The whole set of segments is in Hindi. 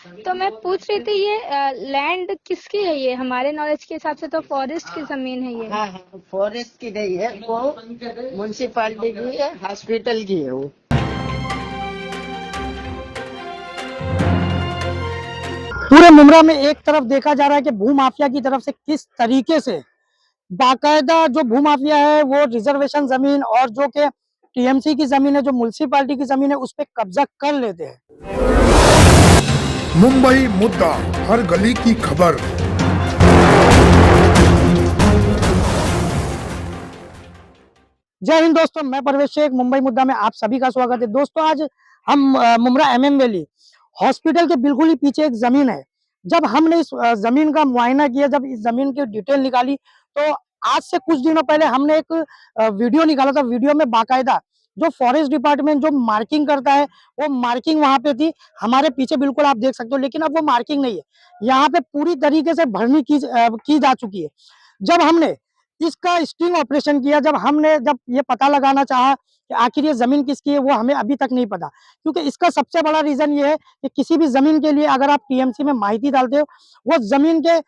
तो मैं पूछ रही थी ये लैंड किसकी है? ये हमारे नॉलेज के हिसाब से तो फॉरेस्ट की जमीन है ये। हाँ हाँ, फॉरेस्ट की नहीं है वो, म्युनिसिपालिटी की है, हॉस्पिटल की है वो। पूरे मुमरा में एक तरफ देखा जा रहा है कि भूमाफिया की तरफ से किस तरीके से बाकायदा जो भूमाफिया है वो रिजर्वेशन जमीन और जो कि टीएमसी की जमीन है, जो म्युनिसिपालिटी की जमीन है, उस पर कब्जा कर लेते हैं। मुंबई मुद्दा, हर गली की खबर। जय हिंद दोस्तों, मैं परवेश शेख, मुंबई मुद्दा में आप सभी का स्वागत है। दोस्तों आज हम मुमरा एमएम वैली हॉस्पिटल के बिल्कुल ही पीछे एक जमीन है। जब हमने इस जमीन का मुआयना किया, जब इस जमीन की डिटेल निकाली, तो आज से कुछ दिनों पहले हमने एक वीडियो निकाला था। वीडियो में बाकायदा जो फॉरेस्ट डिपार्टमेंट जो मार्किंग करता है वो मार्किंग वहां पे थी। हमारे पीछे बिल्कुल आप देख सकते हो, लेकिन अब वो मार्किंग नहीं है। यहाँ पे पूरी तरीके से भरनी की जा चुकी है। जब हमने इसका स्टिंग ऑपरेशन किया, जब ये पता लगाना चाहा कि आखिर ये जमीन किसकी है, वो हमें अभी तक नहीं पता। क्योंकि इसका सबसे बड़ा रीजन ये है कि किसी भी जमीन के लिए अगर आप टीएमसी में माहिती डालते हो, वो जमीन के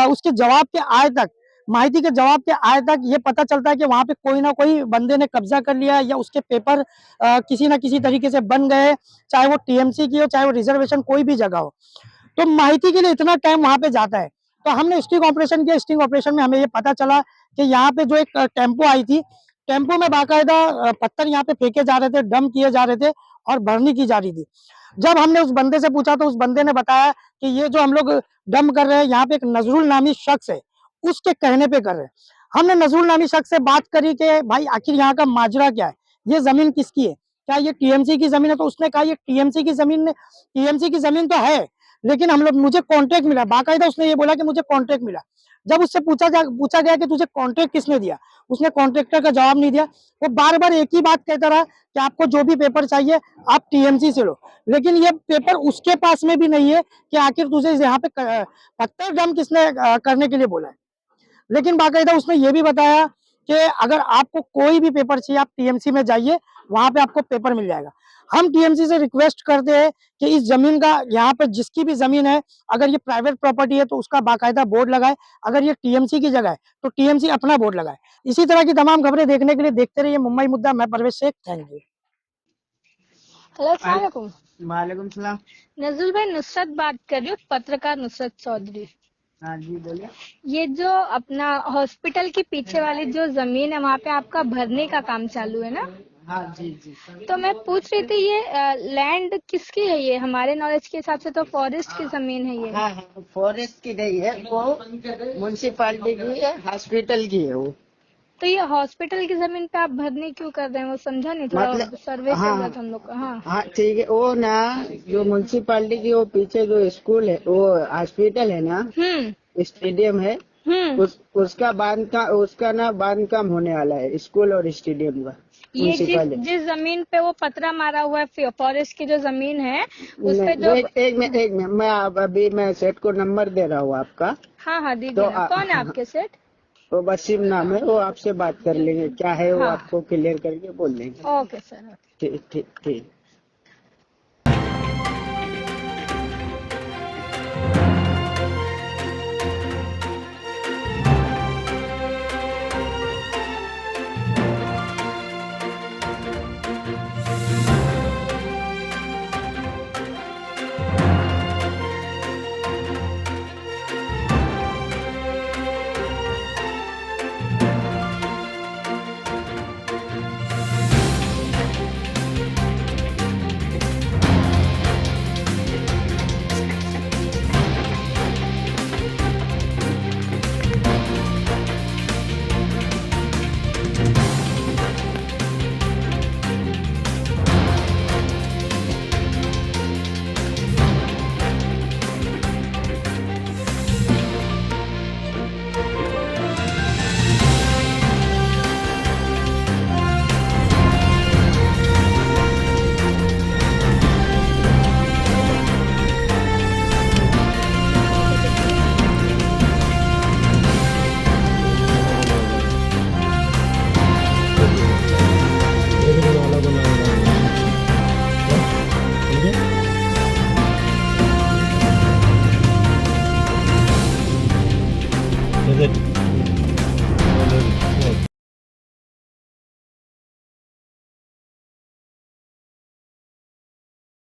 उसके जवाब के आय तक, माहिती के जवाब के आय तक ये पता चलता है कि वहां पे कोई ना कोई बंदे ने कब्जा कर लिया या उसके पेपर किसी ना किसी तरीके से बन गए, चाहे वो टीएमसी की हो, चाहे वो रिजर्वेशन कोई भी जगह हो। तो माहिती के लिए इतना टाइम वहां पे जाता है। तो हमने स्टिंग ऑपरेशन किया। स्टिंग ऑपरेशन में हमें ये पता चला कि यहाँ पे जो एक टेम्पो आई थी, टेम्पो में बाकायदा पत्थर यहाँ पे फेंके जा रहे थे, डंप किए जा रहे थे और भरनी की जा रही थी। जब हमने उस बंदे से पूछा तो उस बंदे ने बताया कि ये जो हम लोग डंप कर रहे हैं, यहाँ पे एक नजरुल नामी शख्स है, उसके कहने पे कर रहे हैं। हमने नजरुल नामी शख्स से बात करी कि भाई आखिर यहाँ का माजरा क्या है, ये जमीन किसकी है, क्या ये टीएमसी की जमीन है? तो उसने कहा ये टीएमसी की जमीन तो है, लेकिन मुझे कॉन्ट्रैक्ट मिला। बाकायदा उसने ये बोला कि मुझे कॉन्ट्रैक्ट मिला। जब उससे पूछा गया कि तुझे कॉन्ट्रैक्ट किसने दिया, उसने कॉन्ट्रैक्टर का जवाब नहीं दिया। वो बार बार एक ही बात कहता रहा कि आपको जो भी पेपर चाहिए आप टीएमसी से लो, लेकिन ये पेपर उसके पास में भी नहीं है कि आखिर तुझे यहाँ पे पत्थर डंप किसने करने के लिए बोला है। लेकिन बाकायदा उसने ये भी बताया कि अगर आपको कोई भी पेपर चाहिए आप टीएमसी में जाइए, वहां पे आपको पेपर मिल जाएगा। हम टीएमसी से रिक्वेस्ट करते हैं कि इस जमीन का, यहाँ पे जिसकी भी जमीन है, अगर ये प्राइवेट प्रॉपर्टी है तो उसका बाकायदा बोर्ड लगाए, अगर ये टीएमसी की जगह है तो टीएमसी अपना बोर्ड लगाए। इसी तरह की तमाम खबरें देखने के लिए देखते रहिए मुंबई मुद्दा। मैं परवेश शेख, थैंक यू। हेलो, अस्सलाम वालेकुम। वालेकुम सलाम। नजरुल भाई, नुसरत बात कर रही हूँ, पत्रकार नुसरत चौधरी। हाँ जी बोलिए। ये जो अपना हॉस्पिटल के पीछे वाली जो जमीन है, वहाँ पे आपका भरने का काम चालू है ना? हाँ जी जी। तो मैं पूछ रही थी ये लैंड किसकी है? ये हमारे नॉलेज के हिसाब से तो फॉरेस्ट की जमीन है ये। हाँ हाँ, फॉरेस्ट की नहीं है वो, म्युनिसिपालिटी की है, हॉस्पिटल की है वो। तो ये हॉस्पिटल की जमीन पे आप भरने क्यों कर रहे हैं? वो समझा नहीं, थोड़ा मतलब सर्वे चल हाँ रहा था हम लोग का। हाँ हाँ ठीक है। वो ना जो म्युनिसिपालिटी की वो पीछे जो स्कूल है, वो हॉस्पिटल है ना, स्टेडियम है, उसका ना बांध काम होने वाला है, स्कूल और स्टेडियम का। ये जिस जमीन पे वो पतरा मारा हुआ है, फॉरेस्ट की जो जमीन है उस पे जो एक मिनट मैं अभी मैं सेठ को नंबर दे रहा हूँ आपका। हाँ हाँ दीजिए तो ना। कौन है आपके सेठ? वो वसीम नाम है, वो आपसे बात कर लेंगे, क्या है वो हाँ। आपको क्लियर करके बोल देंगे। Okay sir. ठीक ठीक ठीक। जैसे